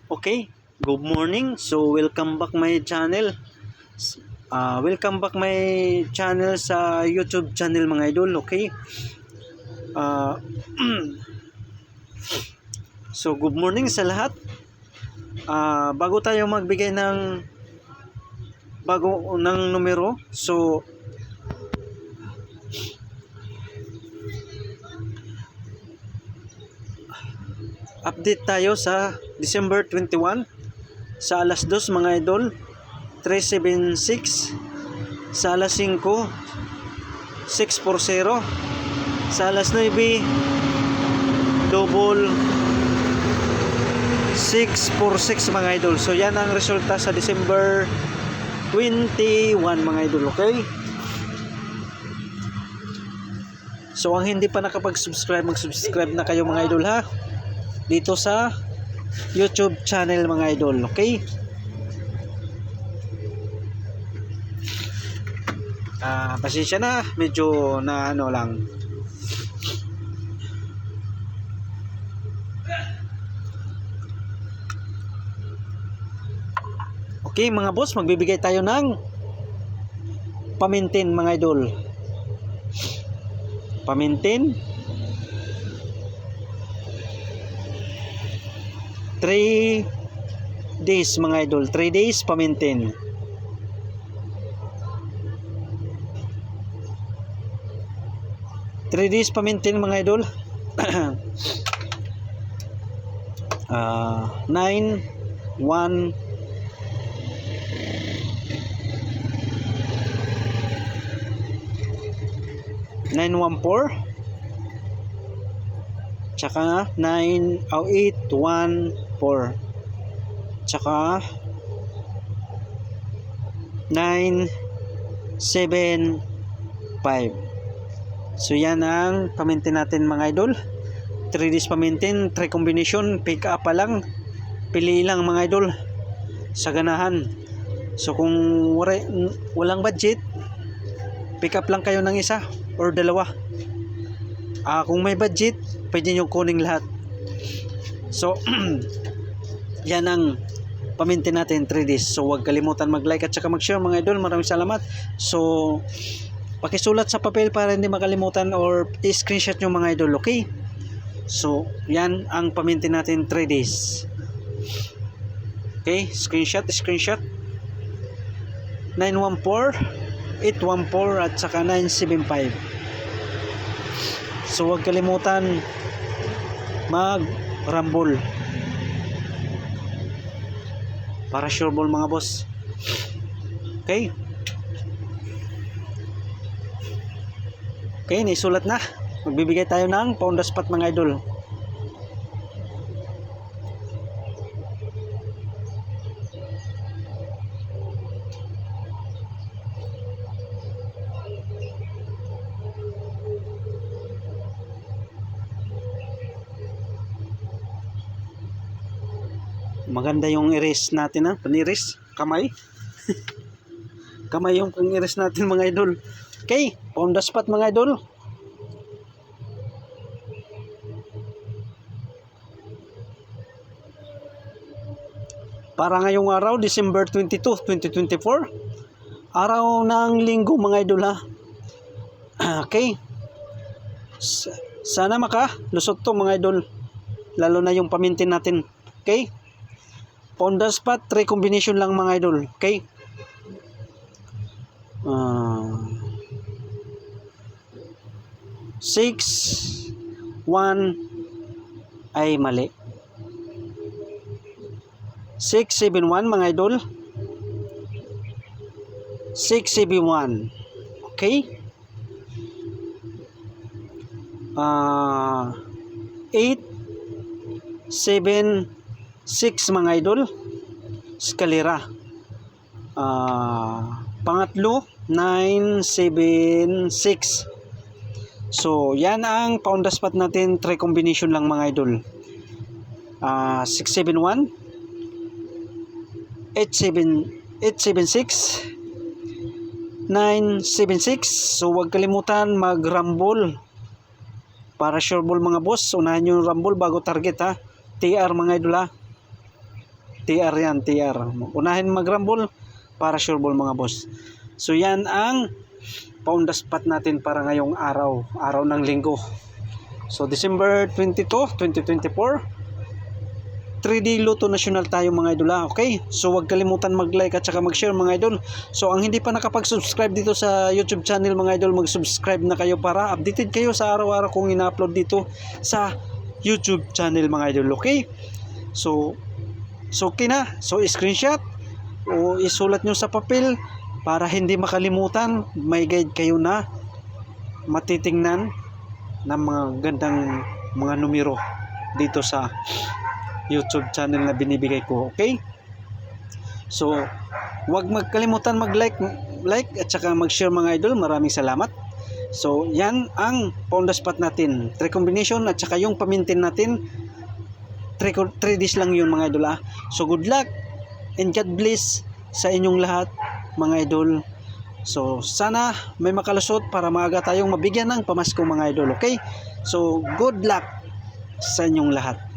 Okay, good morning. So welcome back my channel. Welcome back my channel sa YouTube channel mga idol. Okay. Uh, so good morning sa lahat. Bago tayo magbigay ng numero, so update tayo sa December 21 sa alas 2 mga idol, 376, sa alas 5, 640, sa alas 9, double 646 mga idol. So yan ang resulta sa December 21 mga idol. Okay, so ang hindi pa nakapag-subscribe, mag-subscribe na kayo mga idol ha, dito sa YouTube channel mga idol. Okay, pasensya na, medyo na ano lang. Okay mga boss, magbibigay tayo ng pamintin mga idol. Pamintin 3 days mga idol, 3 days pamintin. Mga idol. 9 1 914 tsaka 814 tsaka 975. So yan ang pamintin natin mga idol. 3 days pamintin, 3 combination, pick up pa lang, pili lang mga idol sa ganahan. So kung walang budget, pick up lang kayo ng isa or dalawa. Kung may budget, pwede nyo kuning lahat. So yan ang pamintin natin, 3 days. So huwag kalimutan mag-like at saka mag-share mga idol. Maraming salamat. So pakisulat sa papel para hindi makalimutan or i-screenshot nyo mga idol. Okay, so yan ang pamintin natin, 3 days. Okay, screenshot 914, 814 at saka 975. So huwag kalimutan mag-rumble para sure ball mga boss. Okay, okay, nisulat na. Magbibigay tayo ng pound spot mga idol. Maganda yung erase natin ha, paniris, kamay. Kamay yung pang-erase natin mga idol. Okay, pound spot mga idol. Para ngayong araw, December 22, 2024, araw ng linggo mga idol ha. Okay, sana makalusot to mga idol, lalo na yung pamintin natin. Okay, pound spot, 3 combination lang mga idol. Okay, 6 1 ay mali, 671 mga idol, 671. Okay, 876 mga idol, eskalera. Pangatlo 976. So yan ang pound spot natin, 3 combination lang mga idol. 671, 876, 976. So huwag kalimutan mag-rumble para sure ball mga boss. Unahin nyo yung rumble bago target ha. TR mga idol ha. TR yan, TR. Unahin mag-rumble para sure ball mga boss. So yan ang on the spot natin para ngayong araw ng linggo. So December 22, 2024, 3D Lotto National tayo mga idol, okay? So huwag kalimutan mag-like at saka mag-share mga idol. So ang hindi pa nakapag-subscribe dito sa YouTube channel mga idol, mag-subscribe na kayo para updated kayo sa araw-araw kong ina-upload dito sa YouTube channel mga idol, okay? So okay na. So screenshot o isulat nyo sa papel para hindi makalimutan. May guide kayo na matitingnan ng mga gandang mga numero dito sa YouTube channel na binibigay ko, okay? So huwag magkalimutan mag-like at saka mag-share mga idol. Maraming salamat. So yan ang on the spot natin, 3 combination at saka yung pamintin natin 3 days lang yun mga idol. So good luck and God bless sa inyong lahat mga idol. So sana may makalusot para maaga tayong mabigyan ng pamasko mga idol, okay? So good luck sa inyong lahat.